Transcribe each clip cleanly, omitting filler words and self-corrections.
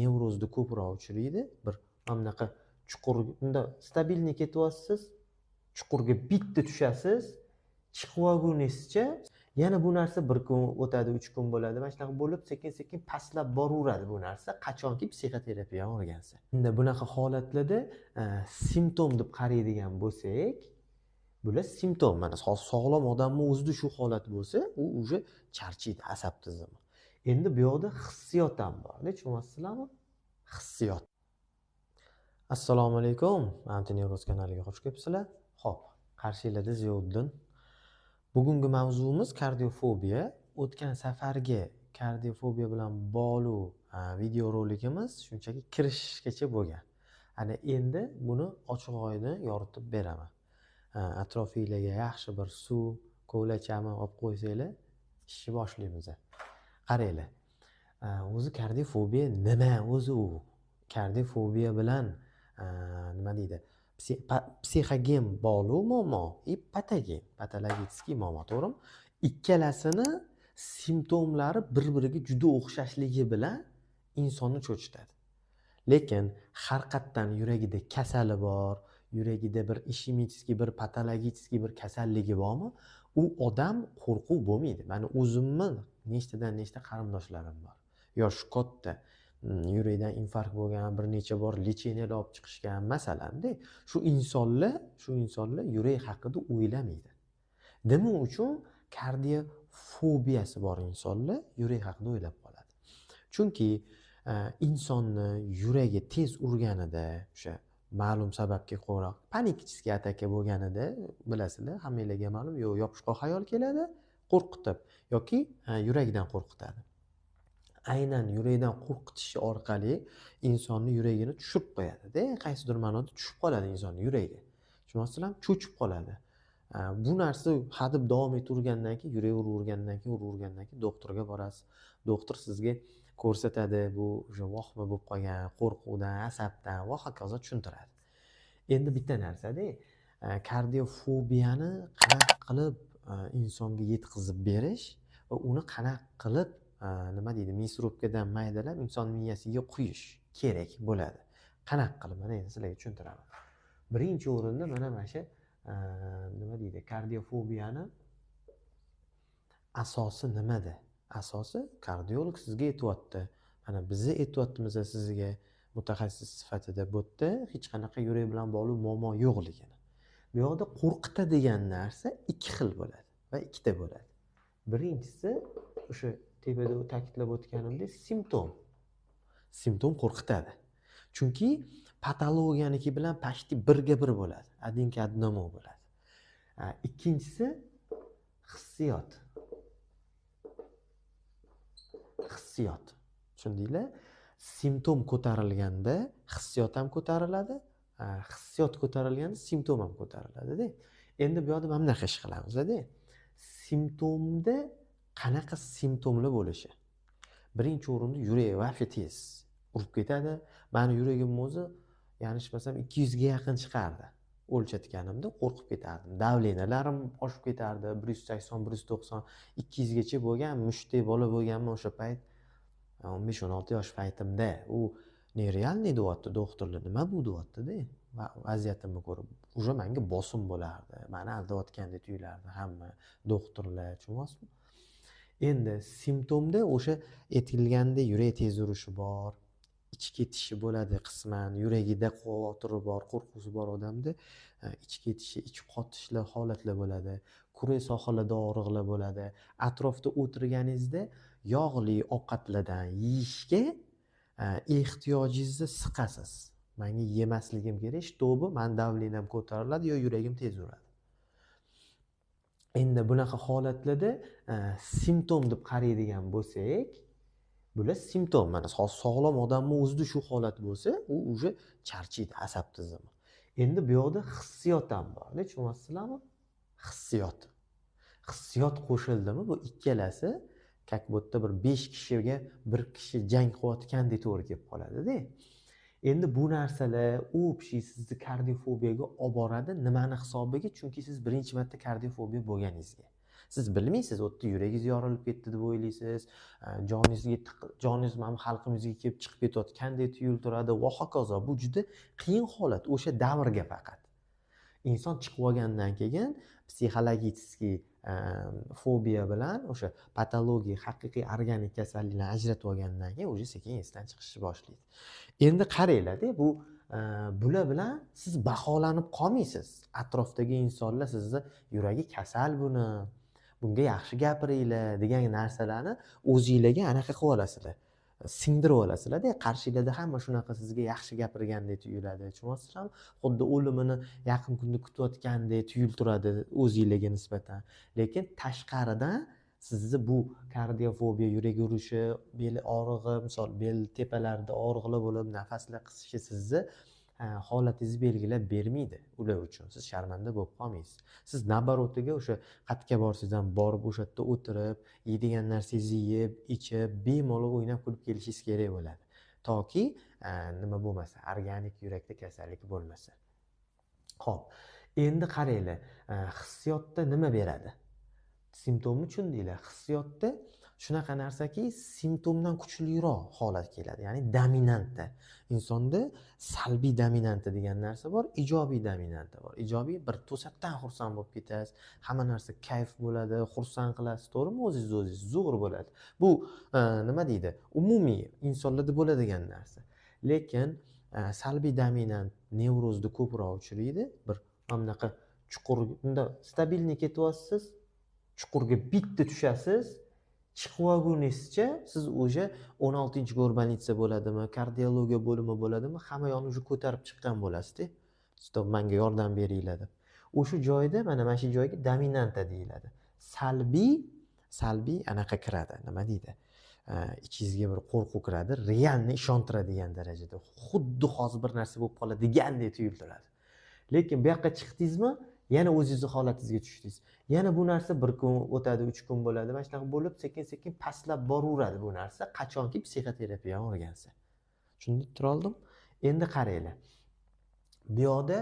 nevrozni ko'proq uchraydi. Bir mana bunaqa chuqurda stabilniy ketyapsiz, chuqurga bitta tushasiz, chiqib olgunizcha yana bu narsa bir kun o'tadi, 3 kun bo'ladi. Mana shunaqa bo'lib sekin-sekin pastlab boraveradi bu narsa, qachonki psixoterapiya o'rgansa. Endi bunaqa holatlarda simptom deb qaraydigan bo'lsak, bular simptom. Mana sog'lom odamni o'zida shu holat bo'lsa, u уже charchaydi, asab tizimi. Endi bu yoqda hissiyot ham bor. Tushunyapsizlarmi? Hissiyot. Assalomu alaykum. Antinevroz kanaliga xush kelibsizlar. Xo'p, qarshilarda Ziyoddin. Bugungi mavzuimiz kardiofobiya. O'tgan safargi kardiofobiya bilan bog'liq video rolikimiz shunchaki kirishgacha bo'lgan. Ana endi buni ochiq oyni yoritib beraman. Atrofingizga yaxshi bir suv, ko'lachami olib qo'ysanglar, ishni boshlaymiz. Qaranglar. O'zi kardiofobiya nima o'zi u? Kardiofobiya bilan nima deydi? Psixogen bog'liq muammo, patogen, patologический muammo, to'g'rimi? Ikkalasini simptomlari bir-biriga juda o'xshashligi bilan insonni cho'chitadi. Lekin har qatdan yuragida kasali bor, yuragida bir ishemический, bir patologический bir kasalligi bormi, u odam qo'rquv bo'lmaydi. Meni o'zimni nechta qarindoshlarim bor. Yosh katta, yurakdan infarkt bo'lgan, bir necha bor lecheniyaga olib chiqishgan masalanda, shu insonlar yurak haqida o'ylamaydi. Nima uchun kardiofobiyasi bor insonlar yurak haqida o'ylab qoladi? Chunki insonni yuragi tez urganida, o'sha ma'lum sababga ko'ra panikический ataka bo'lganida, bilasizlar, hammangizga ma'lum, yopishqoq xayol keladi, qo'rqitib yoki yurakdan qo'rqitadi. Aynan yurakdan qo'rqitishi orqali insonni yuragini tushirib qo'yadi-da, qaysidir ma'noda tushib qoladi insonning yuragi. Tushunyapsizlarmi? Cho'chib qoladi. Bu narsa hadeb davom etavergandan keyin, yurak uravergandan keyin doktorga borasiz. Doktor sizga ko'rsatadi, bu o'sha vahma bo'lib qolgan, qo'rquvdan, asabdan va hokazo tushuntiradi. Endi bitta narsa-da, kardiofobiyani qanaqa qilib insonga yetkazib berish va uni qanaqa qilib nima deydi, misrobkadan maydalab inson miyasiga quyish kerak bo'ladi. Qanaqa qilib, mana endi sizlarga tushuntiraman. Birinchi o'rinda mana shu nima deydi, kardiofobiyani asosi nimada? Asosi kardiolog sizga aytayapti. Mana bizni aytayapmiz sizga mutaxassis sifatida bu yerda hech qanaqa yurak bilan bog'liq muammo yo'qligini. Bu yoqda qo'rqitadigan narsa ikki xil bo'ladi va ikkita bo'ladi. Birinchisi o'sha tepada ta'kidlab o'tganimdek simptom. Simptom qo'rqitadi. Chunki patologiyaniki bilan почти birga bir bo'ladi. Adinka adnomo bo'ladi. Ikkinchisi hissiyot. Hissiyot. Tushundinglar? Simptom ko'tarilganda hissiyot ham ko'tariladi. Hissiyot ko'tarilganda simptom ham ko'tariladi-da. Endi bu yoqda mana bunaqa ish qilamiz-da. Simptomda qanaqa simptomlar bo'lishi? Birinchi o'rinda yurak vafsha tez urib ketadi. Meni yuragim o'zi, ya'ni ishmasam 200 ga yaqin chiqardi. O'lchatganimda qo'rqib ketardim. Davleniyalarim oshib ketardi. 180, 190, 200 gacha bo'lgan, mushtdek bola bo'lganman o'sha payt. 15-16 yosh paytimda u nerealniy deyapti doktorlar, nima bu deyapti-da. Vaziyatimni ko'rib, уже menga bosim bo'lardi. Meni aldayotgandek tuyulardi hamma doktorlar, tushunyapsizmi? Endi simptomda o'sha aytilganda yurak tez urishi bor, ichki ketishi bo'ladi qisman, yuragida xavotiri bor, qo'rquvi bor odamda ichki ketishi, ichki qotishlar holatlar bo'ladi, kurak sohalarda og'riqlar bo'ladi. Atrofda o'tirganingizda yog'li ovqatlardan yeyishga ehtiyojingizni siqasiz. Menga yemasligim kerak, shtobi, men davleniyam ko'tariladi yo yuragim tez uradi. Endi bunaqa holatlarda simptom deb qaraydigan bo'lsak, bular simptom. Mana sog'lom odamning o'zida shu holat bo'lsa, u уже charchaydi, asab tizimi. Endi bu yoqda hissiyot ham bor. Tushunyapsizlarmi? Hissiyot. Hissiyot qo'shildimi, bu ikkalasi как будто bir 5 kishiga bir kishi jang qilayotgandek to'g'ri kelib qoladi-da. Endi bu narsalar общий sizni kardiofobiyaga olib boradi. Nimani hisobiga? Chunki siz birinchi marta kardiofobiya bo'lganingizga. siz bilmaysiz, u yerda yuragingiz yorilib ketdi deb o'ylaysiz, joningiz mana bu xalqimizga kelib chiqib ketayotgandek tuyulib turadi va hokazo. Bu juda qiyin holat o'sha davrga faqat. Inson chiqib olgandan keyin psixologический fobiya bilan o'sha patologik, haqiqiy organik kasalliklarni ajratib olgandan keyin уже sekin esdan chiqishni boshlaydi. Endi qaranglar-da, bu bular bilan siz baholanib qolmaysiz. Atrofdagi insonlar sizni yuragi kasal bunga yaxshi gapiringlar degan narsalarni o'zingizlarga anaqa qilib olasizlar. Singdirib olasizlar-da, qarshingizda hamma shunaqa sizga yaxshi gapirgandek tuyuladi. Tushunyapsizlarmi? Xuddi o'limini yaqin kunda kutayotgandek tuyulib turadi o'zingizlarga nisbatan. Lekin tashqaridan sizni bu kardiofobiya, yurak urishi, bel og'rig'i, misol bel tepalarida og'riqlar bo'lib, nafaslar qisishi sizni holatingizni belgilab bermaydi ular uchun. Siz sharmanda bo'lib qolmaysiz. Siz nabarotiga o'sha qayerga borsangiz ham borib o'sha yerda o'tirib, yeydigan narsangizni yeb, ichib, bemalol o'ynab kulib kelishingiz kerak bo'ladi. Toki nima bo'lmasa, organik yurakda kasallik bo'lmasa. Xo'p, endi qaranglar, hissiyotda nima beradi? Simptomni tushundinglar. Hissiyotda shunaqa narsaki, simptomdan kuchliroq holat keladi, ya'ni dominantda. Insonda salbiy dominanta degan narsa bor, ijobiy dominanta bor. Ijobiy bir to'satdan xursand bo'lib ketasiz, hamma narsa kayf bo'ladi, xursand qilasiz, to'g'rimi? O'zingiz zo'r bo'ladi. Bu nima deydi? Umumiy insonlarda bo'ladigan narsa. Lekin salbiy dominant nevrozda ko'proq uchraydi. Bir bunaqa chuqur, unda stabilniy ketyapsiz, chuqurga bitta tushasiz, chiqib olgunizcha siz o'sha 16-go'rbanitsa bo'ladimi, kardiologiya bo'limi bo'ladimi, hamma yoqni o'sha ko'tarib chiqqan bo'lasiz-da. Stop, menga yordam beringlar deb. O'sha joyda, mana shu joyga dominanta deyiladi. Salbiy anaqa kiradi, nima deydi? Ichingizga bir qo'rquv kiradi, realni ishontiradigan darajada. Xuddi hozir bir narsa bo'lib qoladi degandek tuyulib turadi. Lekin bu yoqqa chiqdingizmi, yana o'zingizning holatingizga tushdingiz. Yana bu narsa 1 kun o'tadi, 3 kun bo'ladi. Mana shunaqa bo'lib, sekin-sekin pastlab boraveradi bu narsa, qachonki psixoterapiyaga o'rgansa. Tushunib tura oldim? Endi qaranglar. Bu yoqda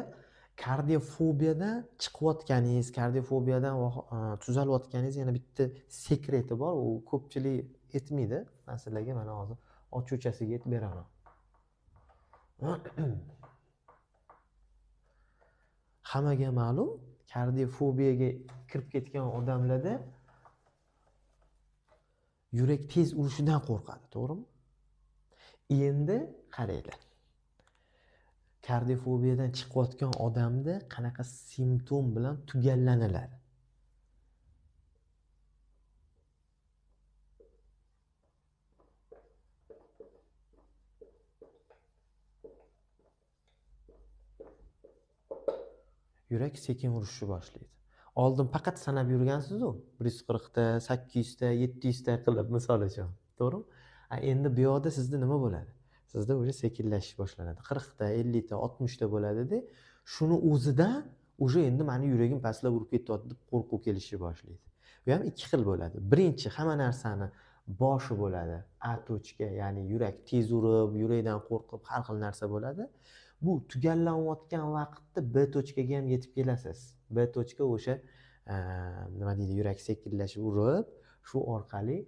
kardiofobiyadan chiqayotganingiz, kardiofobiyadan tuzalayotganingiz yana bitta sekreti bor. U ko'pchilik aytmaydi. Men sizlarga mana hozir ochuchasiga aytib beraman. Hammaga ma'lum, kardiofobiyaga kirib ketgan odamlarda yurak tez urishidan qo'rqadi, to'g'rimi? Endi qaranglar. Kardiofobiyadan chiqayotgan odamda qanaqa simptom bilan tugallaniladi? Yurak sekin urishni boshlaydi. Oldin faqat sanab yurgansiz-ku, 140 ta, 800 ta, 700 ta qilib, misol uchun, to'g'rimi? Endi bu yoqda sizda nima bo'ladi? Sizda o'sha sekinlashish boshlanadi. 40 ta, 50 ta, 60 ta bo'ladi-da, shuni o'zidan o'sha endi meni yuragim pastlab urib ketyapti deb qo'rquv kelishni boshlaydi. Bu ham ikki xil bo'ladi. Birinchi, hamma narsani boshi bo'ladi. A tochka, ya'ni yurak tez urib, yurakdan qo'rqib, har xil narsa bo'ladi. Bu tugallanayotgan vaqtda B tochkaga ham yetib kelasiz. B tochka o'sha nima deydi, yurak sekinlashib urib, shu orqali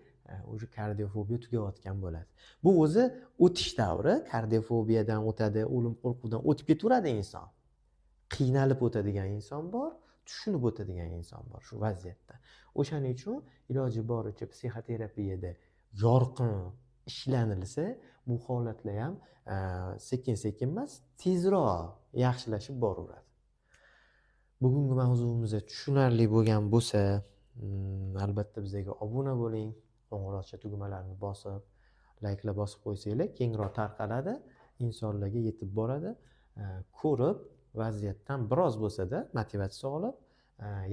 o'sha kardiofobiya tugayotgan bo'ladi. Bu o'zi o'tish davri, kardiofobiyadan o'tadi, o'lim qo'rquvidan o'tib ketaveradi inson. Qiynalib o'tadigan inson bor, tushunib o'tadigan inson bor shu vaziyatda. O'shaning uchun iloji boricha psixoterapiyada yorqin ishlanilsa, bu holatlar ham sekin-sekin emas, tezroq yaxshilashib boraveradi. Bugungi mavzuimiz tushunarli bo'lgan bo'lsa, albatta bizga obuna bo'ling, qo'ng'iroqcha tugmalarini bosib, layklar bosib qo'ysanglar, kengroq tarqaladi, insonlarga yetib boradi. Ko'rib, vaziyatdan biroz bo'lsa-da motivatsiya olib,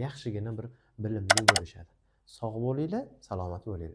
yaxshigina bir bilimli bo'lishadi. Sog' bo'linglar, salomat bo'linglar.